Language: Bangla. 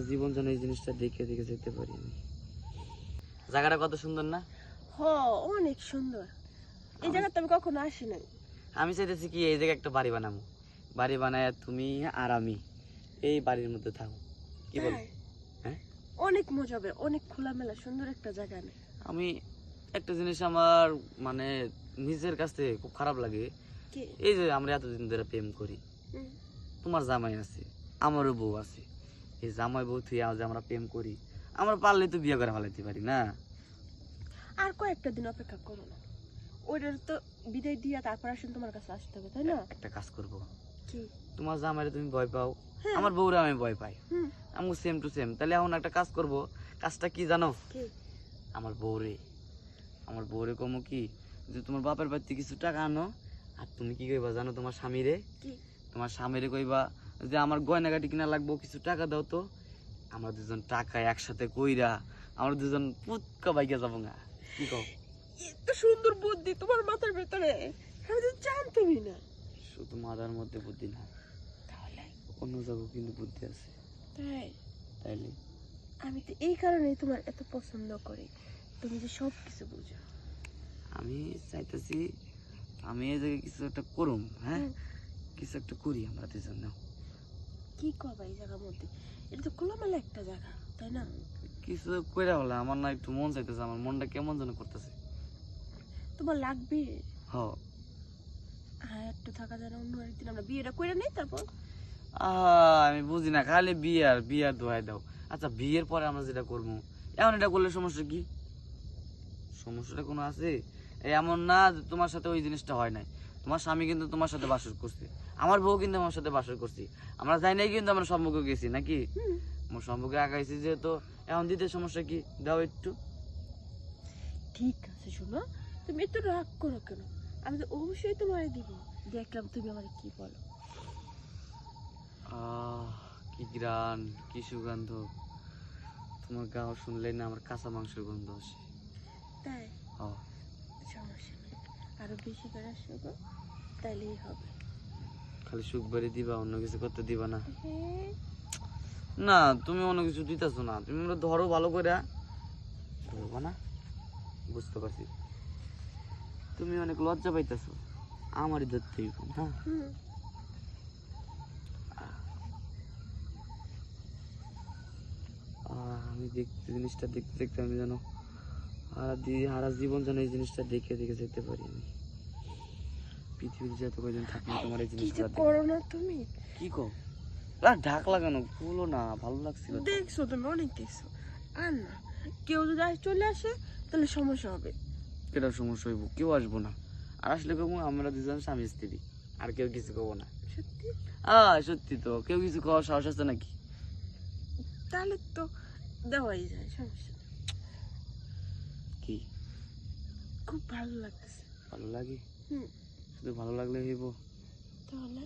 জীবন যেন এই জিনিসটা দেখে দেখে যেতে পারি আমি। জায়গাটা কত সুন্দর না? অনেক সুন্দর। এই জায়গাতে আমি কখনো আসি নাই। আমি চাইতেছি কি এই জায়গায় একটা বাড়ি বানাবো, বাড়ি বানায় তুমি আর আমি এই বাড়ির মধ্যে থাকো, কি বল? হ্যাঁ, অনেক মজা হবে, অনেক খোলামেলা সুন্দর একটা জায়গা নেই। আমি একটা জিনিস আমার মানে নিজের কাছ থেকে খুব খারাপ লাগে, এই যে আমরা এতদিন ধরে প্রেম করি, তোমার জামাই আছে, আমারও বউ আছে, এই জামাই বউ তুই আজ আমরা প্রেম করি, আমরা পারলে তো বিয়ে করে ফেলাইতে পারি না? আর কয়েকটা দিন অপেক্ষা করো না, ওইটার তো বিদায় দিয়া তারপর আসেন তোমার কাছে আসতে হবে, তাই না? একটা কাজ করবো, কি? তোমার জামাইরে তুমি ভয় পাও, আমার বউরে আমি ভয় পাই, আমি সেম টু সেম। তাহলে এখন একটা কাজ করব, কাজটা কি জানো? আমার বউরে কমো কি যে তোমার বাপের বাড়িতে কিছু টাকা আনো, আর তুমি কি কইবা জানো তোমার স্বামীরে? তোমার স্বামীরে কইবা যে আমার গয়নাগাটি কিনা লাগবো, কিছু টাকা দাও তো, আমরা দুজন টাকা একসাথে কইরা আমরা দুজন পুতকা বাইকে যাবো না, কি কও? এত সুন্দর বুদ্ধি তোমার মাথার ভেতরে, আমি তো জানতামই না। শুধু মাথার মধ্যে বুদ্ধি না, তাহলে অন্য জায়গায় কিন্তু বুদ্ধি আছে। তাইলে আমি তো এই কারণেই তোমার এত পছন্দ করি, তুমি যে সব কিছু বুঝো। আমি চাইতেছি আমি এই জায়গায় কিছু একটা করুম, হ্যাঁ, কিছু একটা করি আমরা দুজন। কি করবা এই জায়গার মধ্যে? এটা তো খোলামেলা একটা জায়গা, তাই না? কিছু কইরা হলে আমার না একটু মন চাইতেছে, আমার মনটা কেমন যেন করতেছে। তোমার লাগবে? হ্যাঁ, হ্যাঁ, একটু থাকা যায় না? অন্য একদিন আমরা বিয়েটা করে নেই, তারপর আমি বুঝি না, খালি বিয়ার দোয়াই দাও। আচ্ছা, বিয়ের পরে আমরা যেটা করবো, এমন এটা করলে সমস্যা কি? সমস্যাটা কোনো আছে? এমন না যে তোমার সাথে ওই জিনিসটা হয় নাই, তোমার স্বামী কিন্তু তোমার সাথে বাসর করছে, আমার বউ কিন্তু আমার সাথে বাসর করছি, আমরা যাই নাই কিন্তু আমরা সম্পর্কে গেছি নাকি? আমার সম্পর্কে আগাইছি যেহেতু, এখন দিতে সমস্যা কি? দাও একটু। ঠিক আছে, শোনো, তুমি একটু রাগ করো কেন? আমি তো অবশ্যই তোমারে দিব, দেখলাম তুমি আমার কি বলো। কি গ্রান, কি সুগন্ধ, তোমার গাও শুনলেই না আমার কাঁচা মাংসের গন্ধ আসে। তাই? সমস্যা নেই, আরো বেশি করে আসবো, তাইলেই হবে। খালি সুখ বাড়ি দিবা, অন্য কিছু করতে দিবা না? না, তুমি অন্য কিছু দিতেছো না, তুমি আমরা ধরো ভালো করে, ধরবো না, বুঝতে পারছি তুমি অনেক লজ্জা পাইতেছো, আমারই ধরতে হইব। হ্যাঁ, আমি দেখতে জিনিসটা দেখতে দেখতে আমি যেন সারা জীবন যেন এই জিনিসটা দেখে দেখে যেতে পারি আমি। পৃথিবীতে যত কয়দিন থাকবো তোমার এই জিনিসটা করো না তুমি। কি কো? ঢাক লাগানো বলো না, ভালো লাগছিল। দেখছো তুমি, অনেক দেখছো। আর না, কেউ যদি চলে আসে তাহলে সমস্যা হবে। কেটা সমস্যা হইব? কেউ আসবো না, আর আসলে কবো আমরা দুজন স্বামী স্ত্রী, আর কেউ কিছু কবো না। সত্যি? সত্যি তো, কেউ কিছু কওয়ার সাহস আছে নাকি? তাহলে তো দেওয়াই যায়, সমস্যা নেই। কি খুব ভালো লাগতেছে। ভালো লাগে? শুধু ভালো লাগলে হইব? তাহলে